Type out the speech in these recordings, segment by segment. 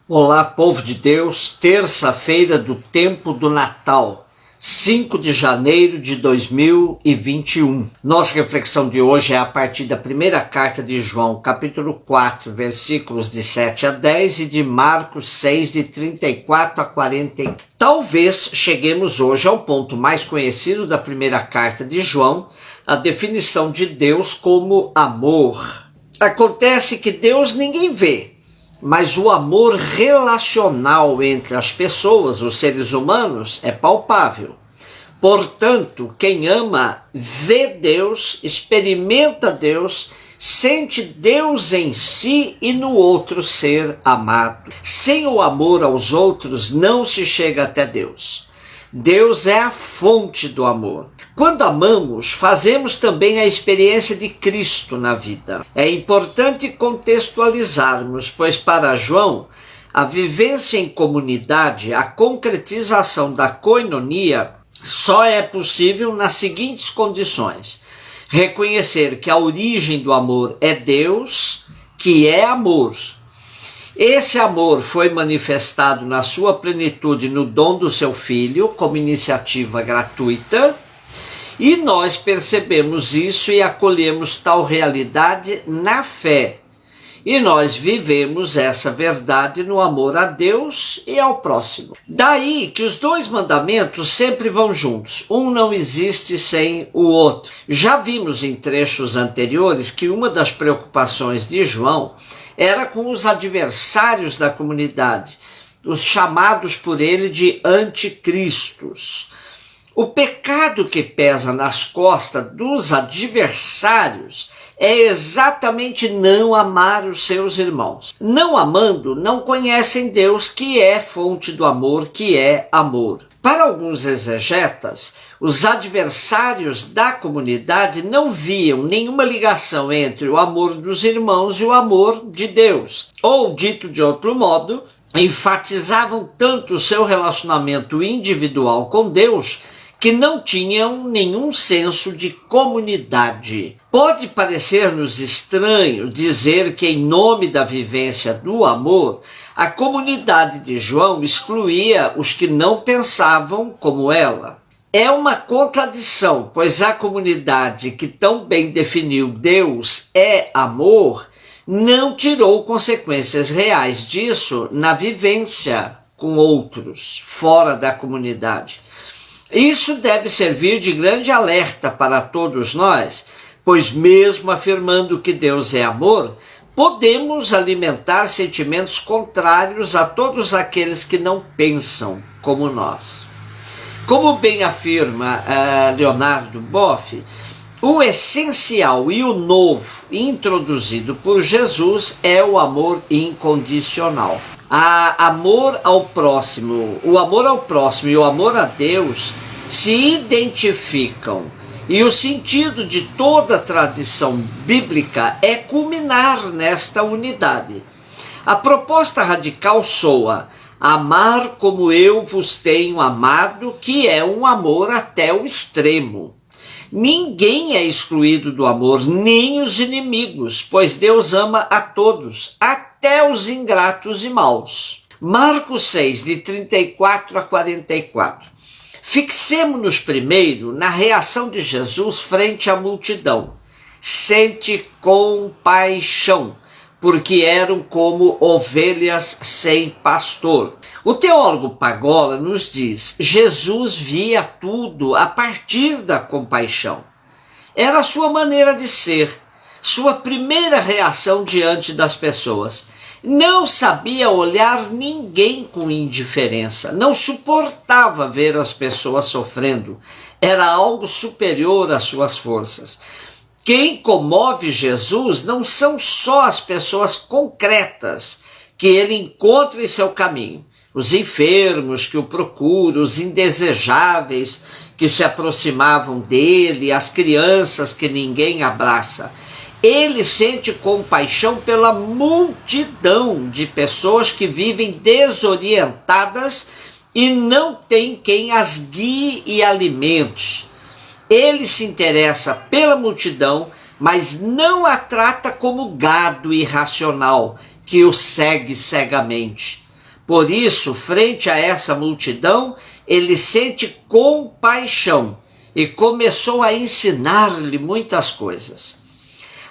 Olá, povo de Deus, terça-feira do tempo do Natal, 5 de janeiro de 2021. Nossa reflexão de hoje é a partir da primeira carta de João, capítulo 4, versículos de 7 a 10 e de Marcos 6, de 34 a 40. Talvez cheguemos hoje ao ponto mais conhecido da primeira carta de João, a definição de Deus como amor. Acontece que Deus ninguém vê, mas o amor relacional entre as pessoas, os seres humanos, é palpável. Portanto, quem ama vê Deus, experimenta Deus, sente Deus em si e no outro ser amado. Sem o amor aos outros, não se chega até Deus. Deus é a fonte do amor. Quando amamos, fazemos também a experiência de Cristo na vida. É importante contextualizarmos, pois para João, a vivência em comunidade, a concretização da koinonia, só é possível nas seguintes condições: reconhecer que a origem do amor é Deus, que é amor. Esse amor foi manifestado na sua plenitude no dom do seu Filho, como iniciativa gratuita, e nós percebemos isso e acolhemos tal realidade na fé. E nós vivemos essa verdade no amor a Deus e ao próximo. Daí que os dois mandamentos sempre vão juntos. Um não existe sem o outro. Já vimos em trechos anteriores que uma das preocupações de João era com os adversários da comunidade, os chamados por ele de anticristos. O pecado que pesa nas costas dos adversários é exatamente não amar os seus irmãos. Não amando, não conhecem Deus, que é fonte do amor, que é amor. Para alguns exegetas, os adversários da comunidade não viam nenhuma ligação entre o amor dos irmãos e o amor de Deus. Ou, dito de outro modo, enfatizavam tanto o seu relacionamento individual com Deus que não tinham nenhum senso de comunidade. Pode parecer-nos estranho dizer que, em nome da vivência do amor, a comunidade de João excluía os que não pensavam como ela. É uma contradição, pois a comunidade que tão bem definiu Deus é amor, não tirou consequências reais disso na vivência com outros, fora da comunidade. Isso deve servir de grande alerta para todos nós, pois mesmo afirmando que Deus é amor, podemos alimentar sentimentos contrários a todos aqueles que não pensam como nós. Como bem afirma Leonardo Boff, o essencial e o novo introduzido por Jesus é o amor incondicional. O amor ao próximo e o amor a Deus se identificam. E o sentido de toda a tradição bíblica é culminar nesta unidade. A proposta radical soa: amar como eu vos tenho amado, que é um amor até o extremo. Ninguém é excluído do amor, nem os inimigos, pois Deus ama a todos, até os ingratos e maus. Marcos 6, de 34 a 44. Fixemo-nos primeiro na reação de Jesus frente à multidão. Sente compaixão, porque eram como ovelhas sem pastor. O teólogo Pagola nos diz: Jesus via tudo a partir da compaixão. Era a sua maneira de ser, sua primeira reação diante das pessoas. Não sabia olhar ninguém com indiferença, não suportava ver as pessoas sofrendo, era algo superior às suas forças. Quem comove Jesus não são só as pessoas concretas que ele encontra em seu caminho, os enfermos que o procuram, os indesejáveis que se aproximavam dele, as crianças que ninguém abraça. Ele sente compaixão pela multidão de pessoas que vivem desorientadas e não tem quem as guie e alimente. Ele se interessa pela multidão, mas não a trata como gado irracional que o segue cegamente. Por isso, frente a essa multidão, ele sente compaixão e começou a ensinar-lhe muitas coisas.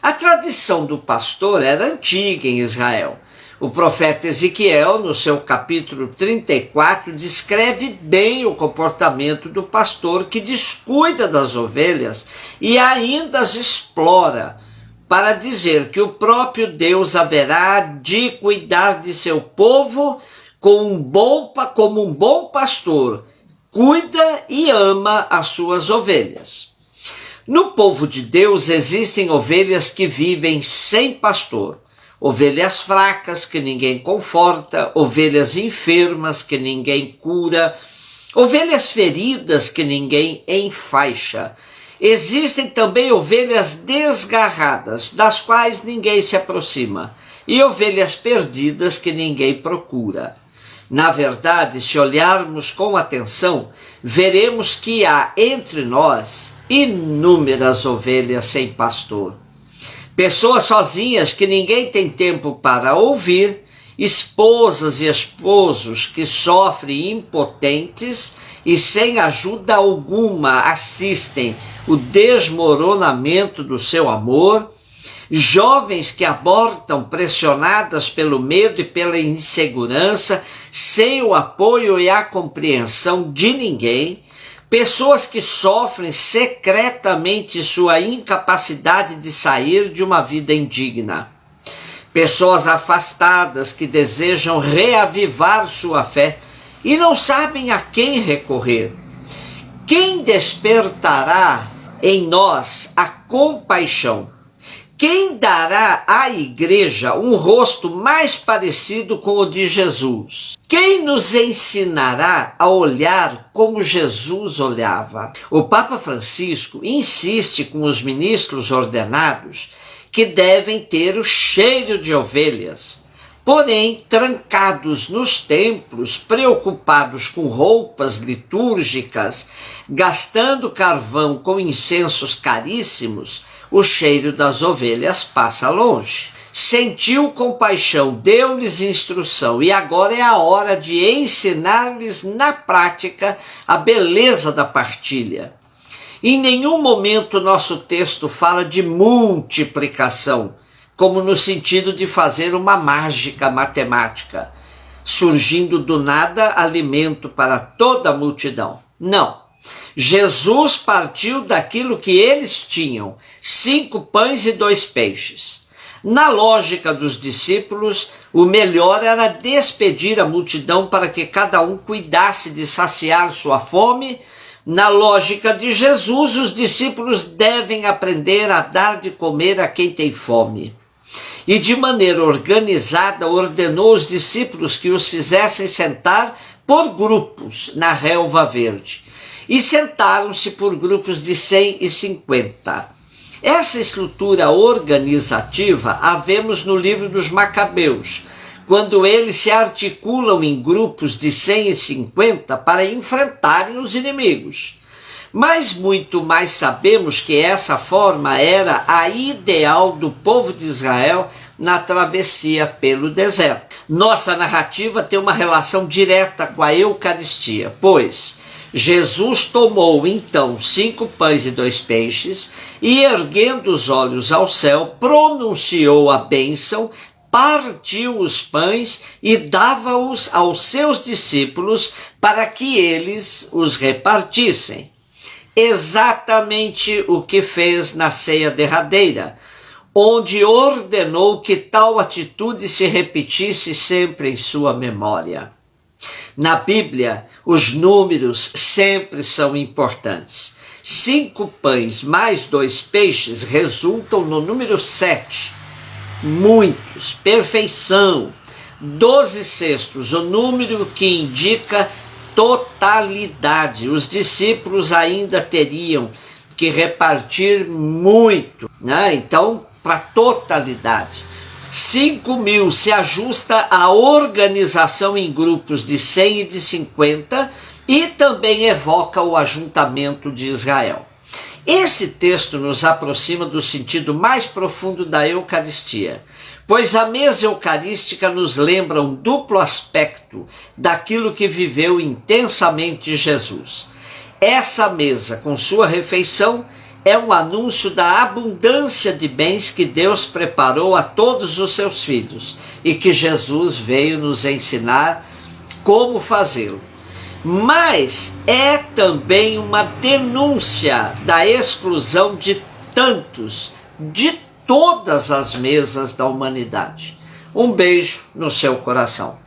A tradição do pastor era antiga em Israel. O profeta Ezequiel, no seu capítulo 34, descreve bem o comportamento do pastor que descuida das ovelhas e ainda as explora, para dizer que o próprio Deus haverá de cuidar de seu povo como um bom pastor, cuida e ama as suas ovelhas. No povo de Deus existem ovelhas que vivem sem pastor, ovelhas fracas que ninguém conforta, ovelhas enfermas que ninguém cura, ovelhas feridas que ninguém enfaixa. Existem também ovelhas desgarradas, das quais ninguém se aproxima, e ovelhas perdidas que ninguém procura. Na verdade, se olharmos com atenção, veremos que há entre nós inúmeras ovelhas sem pastor. Pessoas sozinhas que ninguém tem tempo para ouvir, esposas e esposos que sofrem impotentes e sem ajuda alguma assistem o desmoronamento do seu amor, jovens que abortam pressionadas pelo medo e pela insegurança, sem o apoio e a compreensão de ninguém, pessoas que sofrem secretamente sua incapacidade de sair de uma vida indigna. Pessoas afastadas que desejam reavivar sua fé e não sabem a quem recorrer. Quem despertará em nós a compaixão? Quem dará à igreja um rosto mais parecido com o de Jesus? Quem nos ensinará a olhar como Jesus olhava? O Papa Francisco insiste com os ministros ordenados que devem ter o cheiro de ovelhas, porém trancados nos templos, preocupados com roupas litúrgicas, gastando carvão com incensos caríssimos, o cheiro das ovelhas passa longe. Sentiu compaixão, deu-lhes instrução e agora é a hora de ensinar-lhes na prática a beleza da partilha. Em nenhum momento nosso texto fala de multiplicação, como no sentido de fazer uma mágica matemática, surgindo do nada alimento para toda a multidão. Não. Jesus partiu daquilo que eles tinham, 5 pães e 2 peixes. Na lógica dos discípulos, o melhor era despedir a multidão para que cada um cuidasse de saciar sua fome. Na lógica de Jesus, os discípulos devem aprender a dar de comer a quem tem fome. E de maneira organizada ordenou os discípulos que os fizessem sentar por grupos na relva verde. E sentaram-se por grupos de 150. Essa estrutura organizativa a vemos no livro dos Macabeus, quando eles se articulam em grupos de 150 para enfrentarem os inimigos. Mas muito mais sabemos que essa forma era a ideal do povo de Israel na travessia pelo deserto. Nossa narrativa tem uma relação direta com a Eucaristia, pois Jesus tomou então 5 pães e 2 peixes e, erguendo os olhos ao céu, pronunciou a bênção, partiu os pães e dava-os aos seus discípulos para que eles os repartissem. Exatamente o que fez na ceia derradeira, onde ordenou que tal atitude se repetisse sempre em sua memória. Na Bíblia, os números sempre são importantes. 5 pães mais 2 peixes resultam no número 7. Muitos, perfeição. 12 cestos, o número que indica totalidade. Os discípulos ainda teriam que repartir muito, né? Então, para totalidade. 5.000 se ajusta à organização em grupos de 100 e de 50 e também evoca o ajuntamento de Israel. Esse texto nos aproxima do sentido mais profundo da Eucaristia, pois a mesa eucarística nos lembra um duplo aspecto daquilo que viveu intensamente Jesus. Essa mesa, com sua refeição, é um anúncio da abundância de bens que Deus preparou a todos os seus filhos e que Jesus veio nos ensinar como fazê-lo. Mas é também uma denúncia da exclusão de tantos, de todas as mesas da humanidade. Um beijo no seu coração.